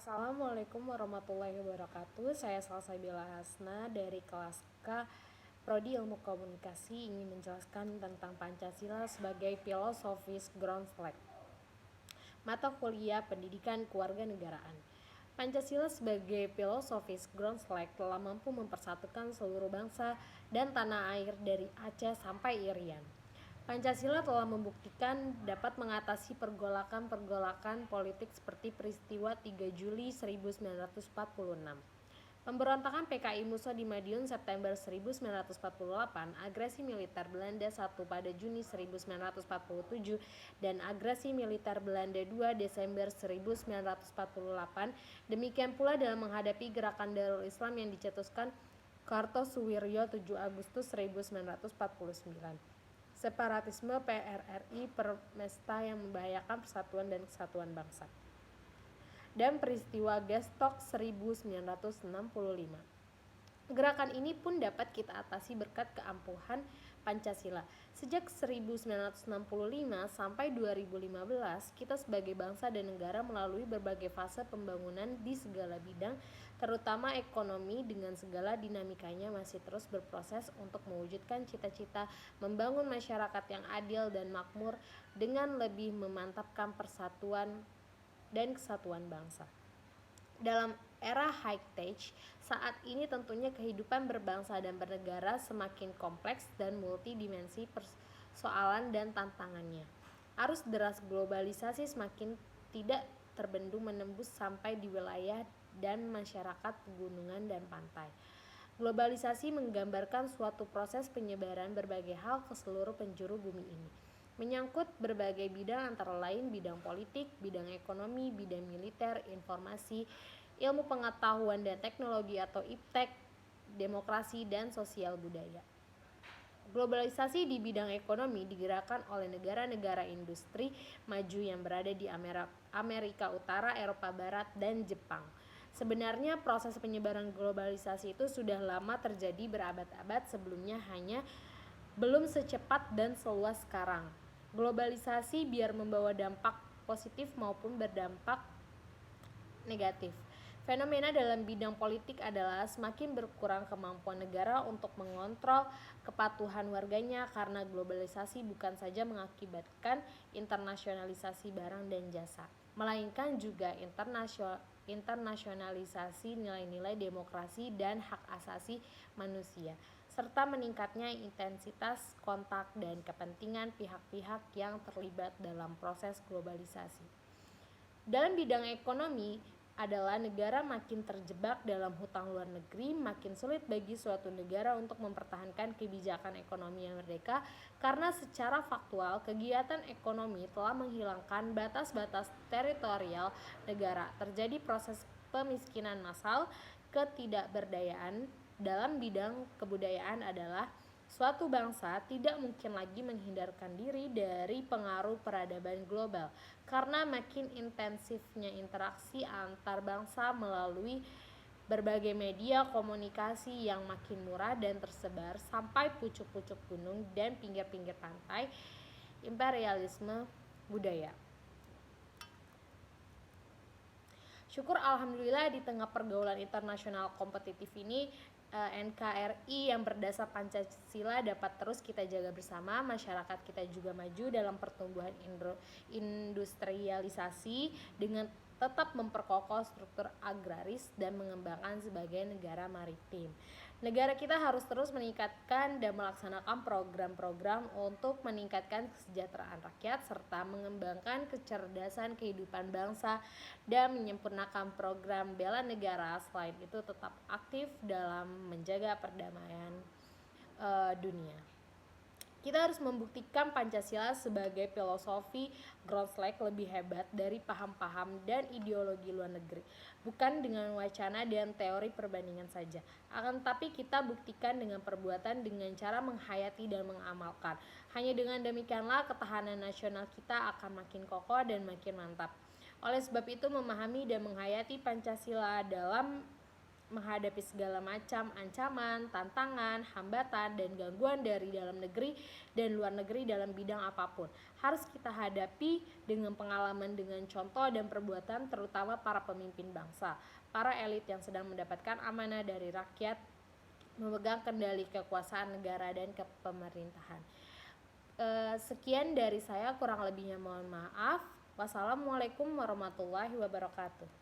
Assalamualaikum warahmatullahi wabarakatuh. Saya Salsabila Hasna dari kelas K Prodi Ilmu Komunikasi ingin menjelaskan tentang Pancasila sebagai filosofis ground flag. Mata kuliah Pendidikan Kewarganegaraan. Pancasila sebagai filosofis ground flag telah mampu mempersatukan seluruh bangsa dan tanah air dari Aceh sampai Irian. Pancasila telah membuktikan dapat mengatasi pergolakan-pergolakan politik seperti peristiwa 3 Juli 1946, pemberontakan PKI Musa di Madiun September 1948, agresi militer Belanda 1 pada Juni 1947, dan agresi militer Belanda 2 Desember 1948. Demikian pula dalam menghadapi gerakan Darul Islam yang dicetuskan Kartosuwiryo 7 Agustus 1949. Separatisme PRRI Permesta yang membahayakan persatuan dan kesatuan bangsa, dan peristiwa Gestok 1965. Gerakan ini pun dapat kita atasi berkat keampuhan Pancasila. Sejak 1965 sampai 2015, kita sebagai bangsa dan negara melalui berbagai fase pembangunan di segala bidang, terutama ekonomi dengan segala dinamikanya masih terus berproses untuk mewujudkan cita-cita membangun masyarakat yang adil dan makmur dengan lebih memantapkan persatuan dan kesatuan bangsa. Dalam era high-tech saat ini tentunya kehidupan berbangsa dan bernegara semakin kompleks dan multidimensi persoalan dan tantangannya. Arus deras globalisasi semakin tidak terbendung menembus sampai di wilayah dan masyarakat pegunungan dan pantai. Globalisasi menggambarkan suatu proses penyebaran berbagai hal ke seluruh penjuru bumi ini, menyangkut berbagai bidang antara lain bidang politik, bidang ekonomi, bidang militer, informasi, ilmu pengetahuan dan teknologi atau iptek, demokrasi, dan sosial budaya. Globalisasi di bidang ekonomi digerakkan oleh negara-negara industri maju yang berada di Amerika Utara, Eropa Barat, dan Jepang. Sebenarnya proses penyebaran globalisasi itu sudah lama terjadi berabad-abad sebelumnya, hanya belum secepat dan seluas sekarang. Globalisasi biar membawa dampak positif maupun berdampak negatif. Fenomena dalam bidang politik adalah semakin berkurang kemampuan negara untuk mengontrol kepatuhan warganya karena globalisasi bukan saja mengakibatkan internasionalisasi barang dan jasa, melainkan juga internasionalisasi nilai-nilai demokrasi dan hak asasi manusia, serta meningkatnya intensitas kontak dan kepentingan pihak-pihak yang terlibat dalam proses globalisasi. Dalam bidang ekonomi adalah negara makin terjebak dalam hutang luar negeri, makin sulit bagi suatu negara untuk mempertahankan kebijakan ekonomi yang merdeka karena secara faktual kegiatan ekonomi telah menghilangkan batas-batas teritorial negara. Terjadi proses pemiskinan massal. Ketidakberdayaan dalam bidang kebudayaan adalah suatu bangsa tidak mungkin lagi menghindarkan diri dari pengaruh peradaban global karena makin intensifnya interaksi antar bangsa melalui berbagai media komunikasi yang makin murah dan tersebar sampai pucuk-pucuk gunung dan pinggir-pinggir pantai. Imperialisme budaya. Syukur alhamdulillah di tengah pergaulan internasional kompetitif ini, NKRI yang berdasar Pancasila dapat terus kita jaga bersama. Masyarakat kita juga maju dalam pertumbuhan industrialisasi dengan tetap memperkokoh struktur agraris dan mengembangkan sebagai negara maritim. Negara kita harus terus meningkatkan dan melaksanakan program-program untuk meningkatkan kesejahteraan rakyat serta mengembangkan kecerdasan kehidupan bangsa dan menyempurnakan program bela negara. Selain itu tetap aktif dalam menjaga perdamaian dunia. Kita harus membuktikan Pancasila sebagai filosofi ground flag lebih hebat dari paham-paham dan ideologi luar negeri, bukan dengan wacana dan teori perbandingan saja, akan tetapi kita buktikan dengan perbuatan, dengan cara menghayati dan mengamalkan. Hanya dengan demikianlah ketahanan nasional kita akan makin kokoh dan makin mantap. Oleh sebab itu memahami dan menghayati Pancasila dalam menghadapi segala macam ancaman, tantangan, hambatan, dan gangguan dari dalam negeri dan luar negeri dalam bidang apapun. Harus kita hadapi dengan pengalaman, dengan contoh dan perbuatan, terutama para pemimpin bangsa, para elit yang sedang mendapatkan amanah dari rakyat, memegang kendali kekuasaan negara dan kepemerintahan. Sekian dari saya, kurang lebihnya mohon maaf. Wassalamualaikum warahmatullahi wabarakatuh.